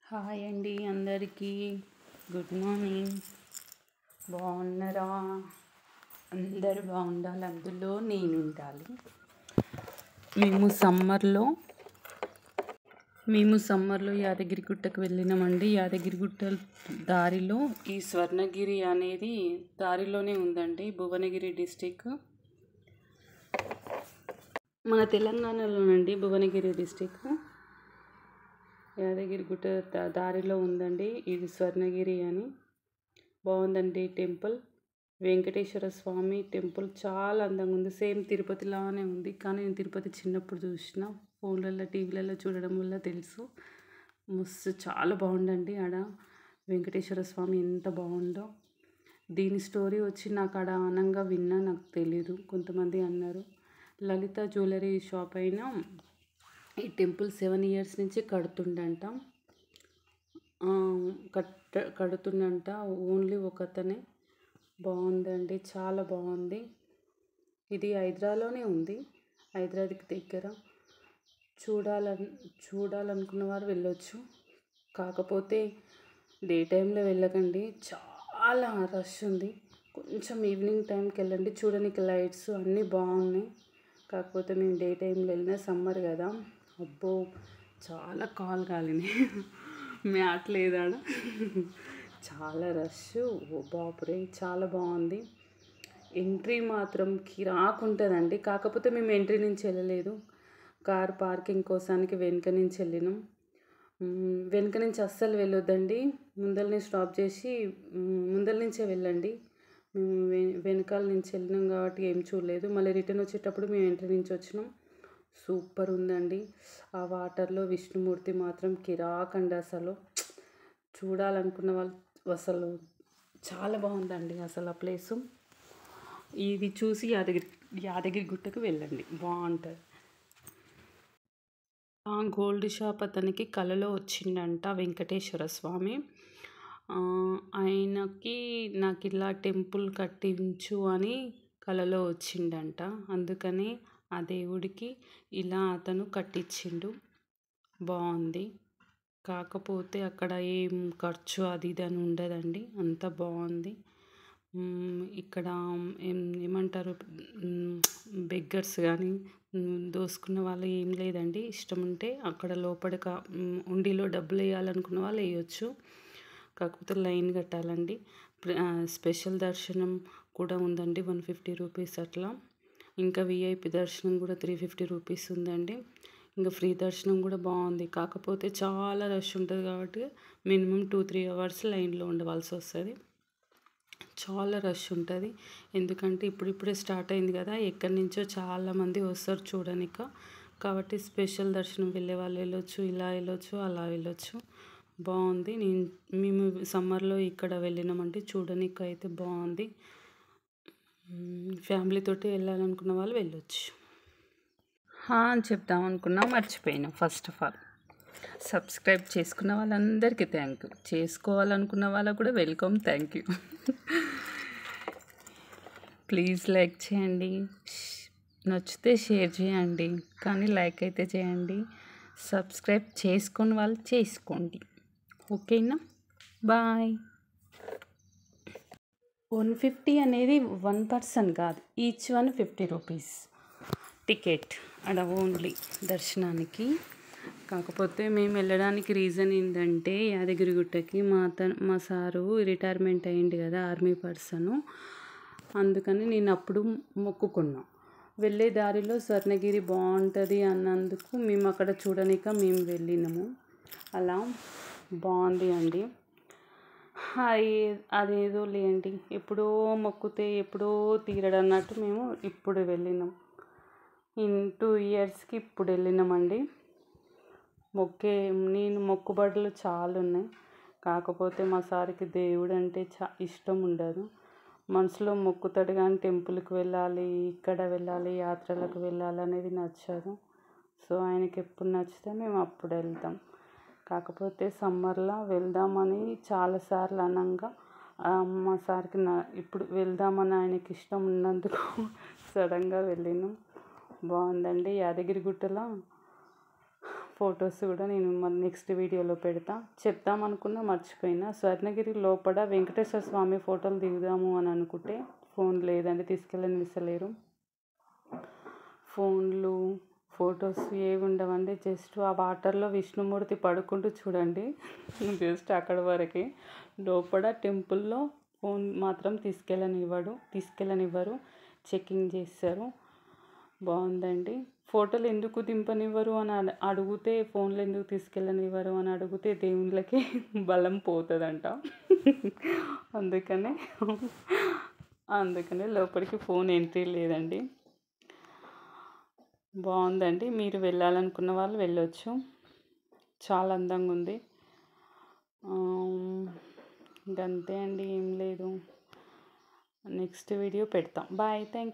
Hi అండి అందరికీ. Good morning. బాగున్నారా? అందరు బాగుండాలి, అందులో నేను ఉండాలి. మేము సమ్మర్లో యాదగిరిగుట్టకు వెళ్ళినామండి. యాదగిరిగుట్ట దారిలో ఈ స్వర్ణగిరి అనేది దారిలోనే ఉందండి. భువనగిరి డిస్టిక్, మన తెలంగాణలోనండి. భువనగిరి డిస్టిక్ యాదగిరిగుట్ట దారిలో ఉందండి. ఇది స్వర్ణగిరి అని. బాగుందండి టెంపుల్. వెంకటేశ్వర స్వామి టెంపుల్ చాలా అందంగా ఉంది. సేమ్ తిరుపతిలానే ఉంది. కానీ నేను తిరుపతి చిన్నప్పుడు చూసిన, ఫోన్లలో టీవీలలో చూడడం వల్ల తెలుసు. మస్తు చాలా బాగుందండి. ఆడ వెంకటేశ్వర స్వామి ఎంత బాగుందో. దీని స్టోరీ వచ్చి నాకు ఆడ ఆనంగా విన్నా, నాకు తెలీదు. కొంతమంది అన్నారు. లలిత జ్యువెలరీ షాప్ అయినా ఈ టెంపుల్ 7 years నుంచి కడుతుండంట. కడుతుండంట ఓన్లీ ఒకతనే. బాగుందండి, చాలా బాగుంది. ఇది హైదరాబాద్లోనే ఉంది, హైదరాబాద్కి దగ్గర. చూడాలనుకున్న వారు వెళ్ళొచ్చు. కాకపోతే డే టైంలో వెళ్ళకండి, చాలా రష్ ఉంది. కొంచెం ఈవినింగ్ టైంకి వెళ్ళండి. చూడడానికి లైట్స్ అన్నీ బాగున్నాయి. కాకపోతే మేము డే టైంలో వెళ్ళిన, సమ్మర్ కదా, అబ్బో చాలా కాలు కాలినాయి. మ్యాట్ లేదాడ, చాలా రష్. ఓ బాపురే, చాలా బాగుంది. ఎంట్రీ మాత్రం కిరాక్ ఉంటుందండి. కాకపోతే మేము ఎంట్రీ నుంచి వెళ్ళలేదు, కార్ పార్కింగ్ కోసానికి వెనుక నుంచి వెళ్ళినాం. వెనుక నుంచి అస్సలు వెళ్ళొద్దండి, ముందరనే స్టాప్ చేసి ముందర నుంచే వెళ్ళండి. వెనకాల నుంచి వెళ్ళినాం కాబట్టి ఏం చూడలేదు. మళ్ళీ రిటర్న్ వచ్చేటప్పుడు మేము ఎంట్రీ నుంచి వచ్చినాం. సూపర్ ఉందండి. ఆ వాటర్లో విష్ణుమూర్తి మాత్రం కిరాక్ అండి. అసలు చూడాలనుకున్న వాళ్ళు అసలు చాలా బాగుందండి అసలు ఆ ప్లేసు. ఇది చూసి యాదగిరిగుట్టకు వెళ్ళండి, బాగుంటుంది. ఆ గోల్డ్ షాప్ అతనికి కలలో వచ్చిండంట వెంకటేశ్వర స్వామి. ఆయనకి నాకు ఇలా టెంపుల్ కట్టించు అని కలలో వచ్చిండంట. అందుకని ఆ దేవుడికి ఇలా అతను కట్టించిండు. బాగుంది. కాకపోతే అక్కడ ఏం ఖర్చు అది ఇది అని ఉండదండి, అంత బాగుంది. ఇక్కడ ఏమంటారు, బెగ్గర్స్ కానీ దోసుకున్న వాళ్ళు ఏం లేదండి. ఇష్టం ఉంటే అక్కడ లోపలికి ఉండిలో డబ్బులు వేయాలనుకున్న వాళ్ళు వేయచ్చు. కాకపోతే లైన్ కట్టాలండి. స్పెషల్ దర్శనం కూడా ఉందండి, 150 రూపీస్ అట్లా. ఇంకా విఐపి దర్శనం కూడా 350 రూపీస్ ఉందండి. ఇంకా ఫ్రీ దర్శనం కూడా బాగుంది. కాకపోతే చాలా రష్ ఉంటుంది కాబట్టి మినిమం 2-3 hours లైన్లో ఉండవలసి వస్తుంది. చాలా రష్ ఉంటుంది. ఎందుకంటే ఇప్పుడిప్పుడే స్టార్ట్ అయింది కదా, ఎక్కడి నుంచో చాలామంది వస్తారు చూడనిక. కాబట్టి స్పెషల్ దర్శనం వెళ్ళే వాళ్ళు వెళ్ళొచ్చు, ఇలా వెళ్ళొచ్చు, అలా వెళ్ళొచ్చు. బాగుంది. మేము సమ్మర్లో ఇక్కడ వెళ్ళినామంటే చూడడానికి అయితే బాగుంది. ఫ్యామిలీతోటి వెళ్ళాలనుకున్న వాళ్ళు వెళ్ళొచ్చు. అని చెప్దాం అనుకున్నా, మర్చిపోయినా. ఫస్ట్ ఆఫ్ ఆల్ సబ్స్క్రైబ్ చేసుకున్న వాళ్ళందరికీ థ్యాంక్ యూ. చేసుకోవాలనుకున్న వాళ్ళకు కూడా welcome, thank you. Please like చేయండి, నచ్చితే షేర్ చేయండి, కానీ లైక్ అయితే చేయండి. సబ్స్క్రైబ్ చేసుకొని వాళ్ళు చేసుకోండి, ఓకేనా? బాయ్. 150 అనేది 1 person కాదు, ఈచ్ 150 రూపీస్ టికెట్ అక్కడ ఓన్లీ దర్శనానికి. కాకపోతే మేము వెళ్ళడానికి రీజన్ ఏంటంటే, యాదగిరిగుట్టకి మా సారు రిటైర్మెంట్ అయ్యింది కదా, ఆర్మీ పర్సను. అందుకని నేను అప్పుడు మొక్కుకున్నా. వెళ్ళే దారిలో స్వర్ణగిరి బాగుంటుంది అన్నందుకు మేము అక్కడ చూడనిక మేము వెళ్ళినాము. అలా బాగుంది అండి. అదేదో లేండి, ఎప్పుడో మొక్కుతే ఎప్పుడో తీరడు అన్నట్టు మేము ఇప్పుడు వెళ్ళినాం. 2 yearsకి ఇప్పుడు వెళ్ళినామండి. నేను మొక్కుబడులు చాలా ఉన్నాయి. కాకపోతే మా సార్కి దేవుడు అంటే ఇష్టం ఉండదు. మనసులో మొక్కుతాడు కానీ టెంపుల్కి వెళ్ళాలి, ఇక్కడ వెళ్ళాలి, యాత్రలకు వెళ్ళాలి అనేది నచ్చదు. సో ఆయనకి ఎప్పుడు నచ్చితే మేము అప్పుడు వెళ్తాం. కాకపోతే సమ్మర్లో వెళ్దామని చాలాసార్లు అనంగా మా సార్కి ఇప్పుడు వెళ్దామని ఆయనకి ఇష్టం ఉన్నందుకు సడన్గా వెళ్ళినాం. బాగుందండి. యాదగిరిగుట్టలో ఫొటోస్ కూడా నేను మన నెక్స్ట్ వీడియోలో పెడతా. చెప్దాం అనుకున్నా మర్చిపోయినా. స్వర్ణగిరి లోపల వెంకటేశ్వర స్వామి ఫోటోలు దిగుదాము అని అనుకుంటే ఫోన్ లేదండి, తీసుకెళ్ళనిస్తలేరు. ఫోన్లు ఫొటోస్ ఏవి ఉండవండి. జస్ట్ ఆ వాటర్లో విష్ణుమూర్తి పడుకుంటూ చూడండి, జస్ట్ అక్కడ వరకే. లోపల టెంపుల్లో ఫోన్ మాత్రం తీసుకెళ్ళనివ్వరు, చెకింగ్ చేస్తారు. బాగుందండి. ఫోటోలు ఎందుకు దింపనివ్వరు అని అడిగితే, ఫోన్లు ఎందుకు తీసుకెళ్ళనివ్వరు అని అడిగితే దేవుళ్ళకి బలం పోతుందంట. అందుకనే లోపలికి ఫోన్ ఎంట్రీ లేదండి. బాగుందండి. మీరు వెళ్ళాలనుకున్న వాళ్ళు వెళ్ళొచ్చు. చాలా అందంగా ఉంది. ఇంకంతే అండి, ఏం లేదు. నెక్స్ట్ వీడియో పెడతాం. బాయ్. Thank you.